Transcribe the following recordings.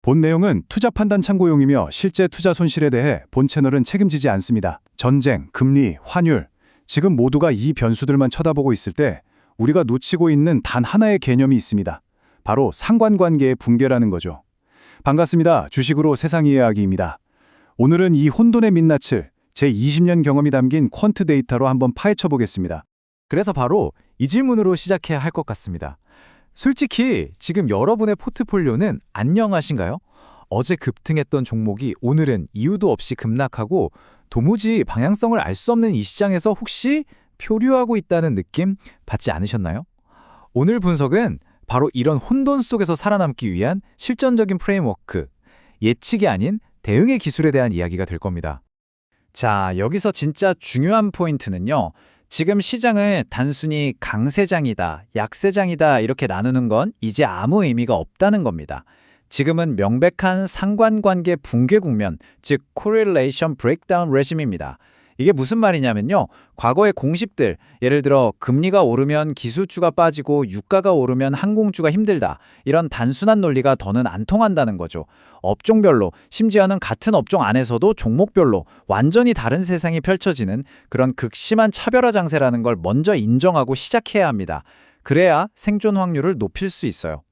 본 내용은 투자 판단 참고용이며 실제 투자 손실에 대해 본 채널은 책임지지 않습니다. 전쟁, 금리, 환율, 지금 모두가 이 변수들만 쳐다보고 있을 때 우리가 놓치고 있는 단 하나의 개념이 있습니다. 바로 상관관계의 붕괴라는 거죠. 반갑습니다. 주식으로 세상 이해하기입니다. 오늘은 이 혼돈의 민낯을 제 20년 경험이 담긴 퀀트 데이터로 한번 파헤쳐 보겠습니다. 그래서 바로 이 질문으로 시작해야 할 것 같습니다. 솔직히 지금 여러분의 포트폴리오는 안녕하신가요? 어제 급등했던 종목이 오늘은 이유도 없이 급락하고 도무지 방향성을 알 수 없는 이 시장에서 혹시 표류하고 있다는 느낌 받지 않으셨나요? 오늘 분석은 바로 이런 혼돈 속에서 살아남기 위한 실전적인 프레임워크, 예측이 아닌 대응의 기술에 대한 이야기가 될 겁니다. 자, 여기서 진짜 중요한 포인트는요. 지금 시장을 단순히 강세장이다, 약세장이다 이렇게 나누는 건 이제 아무 의미가 없다는 겁니다. 지금은 명백한 상관관계 붕괴 국면, 즉 correlation breakdown regime입니다. 이게 무슨 말이냐면요. 과거의 공식들, 예를 들어 금리가 오르면 기술주가 빠지고 유가가 오르면 항공주가 힘들다. 이런 단순한 논리가 더는 안 통한다는 거죠. 업종별로, 심지어는 같은 업종 안에서도 종목별로 완전히 다른 세상이 펼쳐지는 그런 극심한 차별화 장세라는 걸 먼저 인정하고 시작해야 합니다. 그래야 생존 확률을 높일 수 있어요.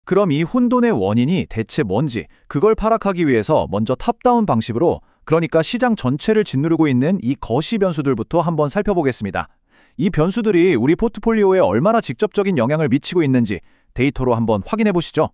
그럼 이 혼돈의 원인이 대체 뭔지 그걸 파악하기 위해서 먼저 탑다운 방식으로 그러니까 시장 전체를 짓누르고 있는 이 거시 변수들부터 한번 살펴보겠습니다. 이 변수들이 우리 포트폴리오에 얼마나 직접적인 영향을 미치고 있는지 데이터로 한번 확인해 보시죠.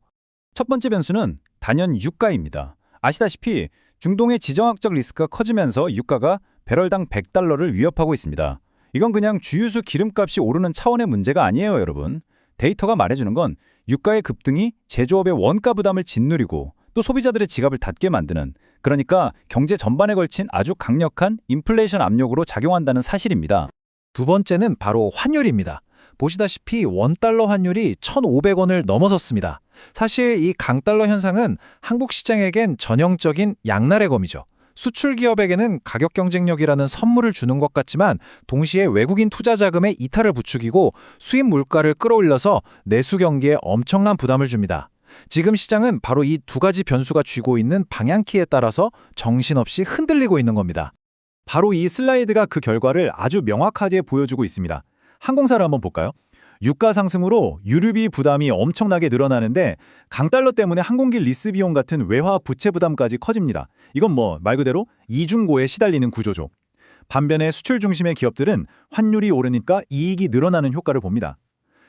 첫 번째 변수는 단연 유가입니다. 아시다시피 중동의 지정학적 리스크가 커지면서 유가가 배럴당 $100를 위협하고 있습니다. 이건 그냥 주유소 기름값이 오르는 차원의 문제가 아니에요, 여러분. 데이터가 말해주는 건 유가의 급등이 제조업의 원가 부담을 짓누리고 또 소비자들의 지갑을 닫게 만드는, 그러니까 경제 전반에 걸친 아주 강력한 인플레이션 압력으로 작용한다는 사실입니다. 두 번째는 바로 환율입니다. 보시다시피 원달러 환율이 1,500원을 넘어섰습니다. 사실 이 강달러 현상은 한국 시장에겐 전형적인 양날의 검이죠. 수출 기업에게는 가격 경쟁력이라는 선물을 주는 것 같지만 동시에 외국인 투자 자금의 이탈을 부추기고 수입 물가를 끌어올려서 내수 경기에 엄청난 부담을 줍니다. 지금 시장은 바로 이 두 가지 변수가 쥐고 있는 방향키에 따라서 정신없이 흔들리고 있는 겁니다. 바로 이 슬라이드가 그 결과를 아주 명확하게 보여주고 있습니다. 항공사를 한번 볼까요? 유가 상승으로 유류비 부담이 엄청나게 늘어나는데 강달러 때문에 항공기 리스 비용 같은 외화 부채 부담까지 커집니다. 이건 말 그대로 이중고에 시달리는 구조죠. 반면에 수출 중심의 기업들은 환율이 오르니까 이익이 늘어나는 효과를 봅니다.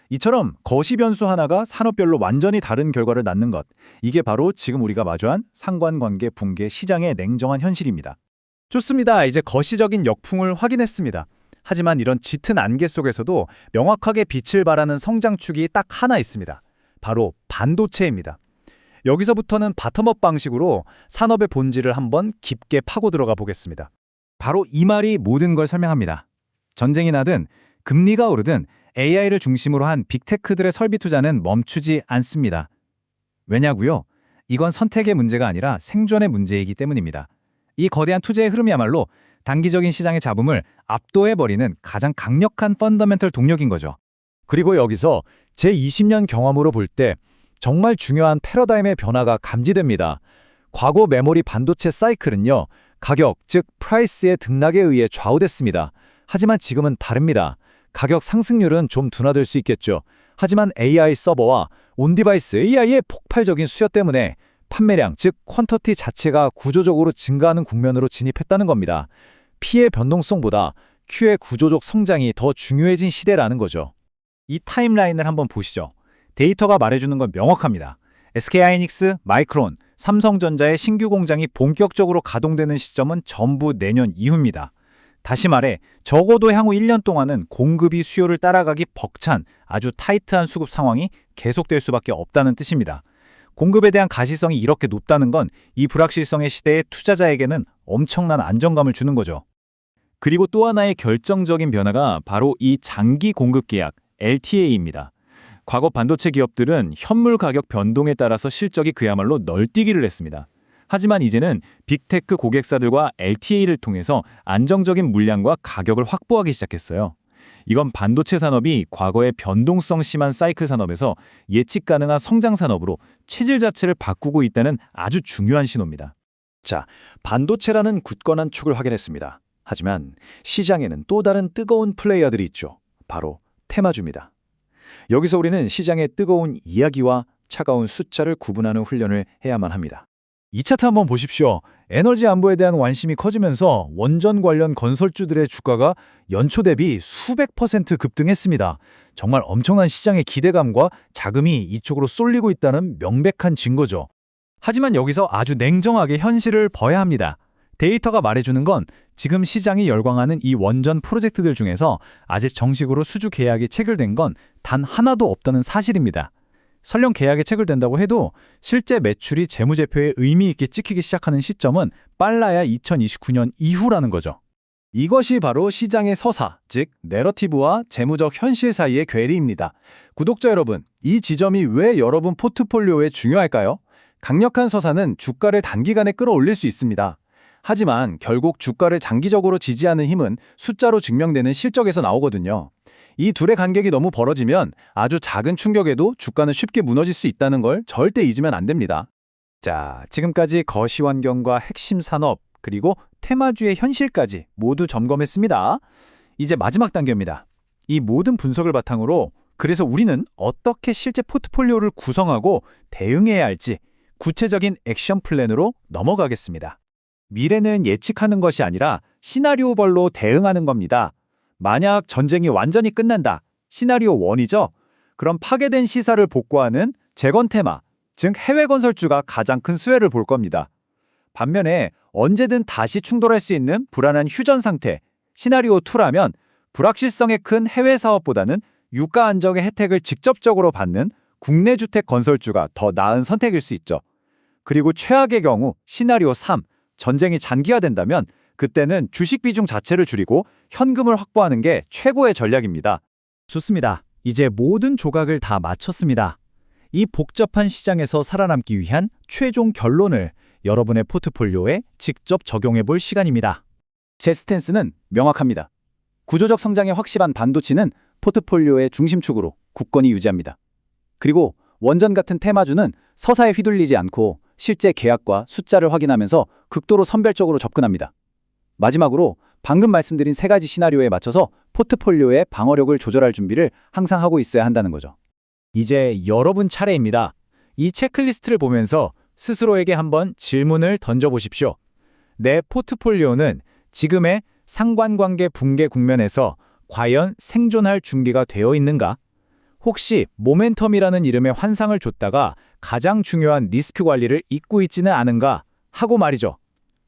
이처럼 거시 변수 하나가 산업별로 완전히 다른 결과를 낳는 것, 이게 바로 지금 우리가 마주한 상관관계 붕괴 시장의 냉정한 현실입니다. 좋습니다. 이제 거시적인 역풍을 확인했습니다. 하지만 이런 짙은 안개 속에서도 명확하게 빛을 발하는 성장축이 딱 하나 있습니다. 바로 반도체입니다. 여기서부터는 바텀업 방식으로 산업의 본질을 한번 깊게 파고 들어가 보겠습니다. 바로 이 말이 모든 걸 설명합니다. 전쟁이 나든 금리가 오르든 AI를 중심으로 한 빅테크들의 설비 투자는 멈추지 않습니다. 왜냐고요? 이건 선택의 문제가 아니라 생존의 문제이기 때문입니다. 이 거대한 투자의 흐름이야말로 단기적인 시장의 잡음을 압도해버리는 가장 강력한 펀더멘털 동력인 거죠. 그리고 여기서 제 20년 경험으로 볼 때 정말 중요한 패러다임의 변화가 감지됩니다. 과거 메모리 반도체 사이클은요, 가격, 즉 프라이스의 등락에 의해 좌우됐습니다. 하지만 지금은 다릅니다. 가격 상승률은 좀 둔화될 수 있겠죠. 하지만 AI 서버와 온디바이스 AI의 폭발적인 수요 때문에 판매량, 즉 퀀터티 자체가 구조적으로 증가하는 국면으로 진입했다는 겁니다. P의 변동성보다 Q의 구조적 성장이 더 중요해진 시대라는 거죠. 이 타임라인을 한번 보시죠. 데이터가 말해주는 건 명확합니다. SK하이닉스, 마이크론, 삼성전자의 신규 공장이 본격적으로 가동되는 시점은 전부 내년 이후입니다. 다시 말해 적어도 향후 1년 동안은 공급이 수요를 따라가기 벅찬 아주 타이트한 수급 상황이 계속될 수밖에 없다는 뜻입니다. 공급에 대한 가시성이 이렇게 높다는 건 이 불확실성의 시대에 투자자에게는 엄청난 안정감을 주는 거죠. 그리고 또 하나의 결정적인 변화가 바로 이 장기 공급 계약 LTA입니다. 과거 반도체 기업들은 현물 가격 변동에 따라서 실적이 그야말로 널뛰기를 했습니다. 하지만 이제는 빅테크 고객사들과 LTA를 통해서 안정적인 물량과 가격을 확보하기 시작했어요. 이건 반도체 산업이 과거의 변동성 심한 사이클 산업에서 예측 가능한 성장 산업으로 체질 자체를 바꾸고 있다는 아주 중요한 신호입니다. 자, 반도체라는 굳건한 축을 확인했습니다. 하지만 시장에는 또 다른 뜨거운 플레이어들이 있죠. 바로 테마주입니다. 여기서 우리는 시장의 뜨거운 이야기와 차가운 숫자를 구분하는 훈련을 해야만 합니다. 이 차트 한번 보십시오. 에너지 안보에 대한 관심이 커지면서 원전 관련 건설주들의 주가가 연초 대비 수백 % 급등했습니다. 정말 엄청난 시장의 기대감과 자금이 이쪽으로 쏠리고 있다는 명백한 증거죠. 하지만 여기서 아주 냉정하게 현실을 봐야 합니다. 데이터가 말해주는 건 지금 시장이 열광하는 이 원전 프로젝트들 중에서 아직 정식으로 수주 계약이 체결된 건 단 하나도 없다는 사실입니다. 설령 계약이 체결된다고 해도 실제 매출이 재무제표에 의미 있게 찍히기 시작하는 시점은 빨라야 2029년 이후라는 거죠. 이것이 바로 시장의 서사, 즉 내러티브와 재무적 현실 사이의 괴리입니다. 구독자 여러분, 이 지점이 왜 여러분 포트폴리오에 중요할까요? 강력한 서사는 주가를 단기간에 끌어올릴 수 있습니다. 하지만 결국 주가를 장기적으로 지지하는 힘은 숫자로 증명되는 실적에서 나오거든요. 이 둘의 간격이 너무 벌어지면 아주 작은 충격에도 주가는 쉽게 무너질 수 있다는 걸 절대 잊으면 안 됩니다. 자, 지금까지 거시환경과 핵심 산업, 그리고 테마주의 현실까지 모두 점검했습니다. 이제 마지막 단계입니다. 이 모든 분석을 바탕으로 그래서 우리는 어떻게 실제 포트폴리오를 구성하고 대응해야 할지 구체적인 액션 플랜으로 넘어가겠습니다. 미래는 예측하는 것이 아니라 시나리오별로 대응하는 겁니다. 만약 전쟁이 완전히 끝난다. 시나리오 1이죠. 그럼 파괴된 시설을 복구하는 재건 테마, 즉 해외 건설주가 가장 큰 수혜를 볼 겁니다. 반면에 언제든 다시 충돌할 수 있는 불안한 휴전 상태, 시나리오 2라면 불확실성의 큰 해외 사업보다는 유가 안정의 혜택을 직접적으로 받는 국내 주택 건설주가 더 나은 선택일 수 있죠. 그리고 최악의 경우 시나리오 3, 전쟁이 장기화된다면 그때는 주식 비중 자체를 줄이고 현금을 확보하는 게 최고의 전략입니다. 좋습니다. 이제 모든 조각을 다 마쳤습니다. 이 복잡한 시장에서 살아남기 위한 최종 결론을 여러분의 포트폴리오에 직접 적용해 볼 시간입니다. 제 스탠스는 명확합니다. 구조적 성장에 확실한 반도체는 포트폴리오의 중심축으로 굳건히 유지합니다. 그리고 원전 같은 테마주는 서사에 휘둘리지 않고 실제 계약과 숫자를 확인하면서 극도로 선별적으로 접근합니다. 마지막으로 방금 말씀드린 세 가지 시나리오에 맞춰서 포트폴리오의 방어력을 조절할 준비를 항상 하고 있어야 한다는 거죠. 이제 여러분 차례입니다. 이 체크리스트를 보면서 스스로에게 한번 질문을 던져보십시오. 내 포트폴리오는 지금의 상관관계 붕괴 국면에서 과연 생존할 준비가 되어 있는가? 혹시 모멘텀이라는 이름의 환상을 줬다가 가장 중요한 리스크 관리를 잊고 있지는 않은가? 하고 말이죠.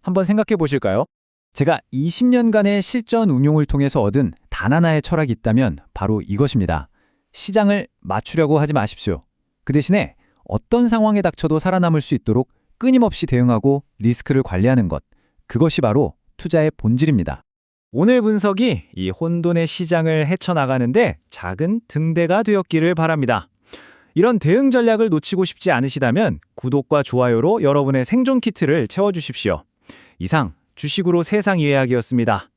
한번 생각해 보실까요? 제가 20년간의 실전 운용을 통해서 얻은 단 하나의 철학이 있다면 바로 이것입니다. 시장을 맞추려고 하지 마십시오. 그 대신에 어떤 상황에 닥쳐도 살아남을 수 있도록 끊임없이 대응하고 리스크를 관리하는 것. 그것이 바로 투자의 본질입니다. 오늘 분석이 이 혼돈의 시장을 헤쳐나가는데 작은 등대가 되었기를 바랍니다. 이런 대응 전략을 놓치고 싶지 않으시다면 구독과 좋아요로 여러분의 생존 키트를 채워주십시오. 이상 주식으로 세상 이해하기였습니다.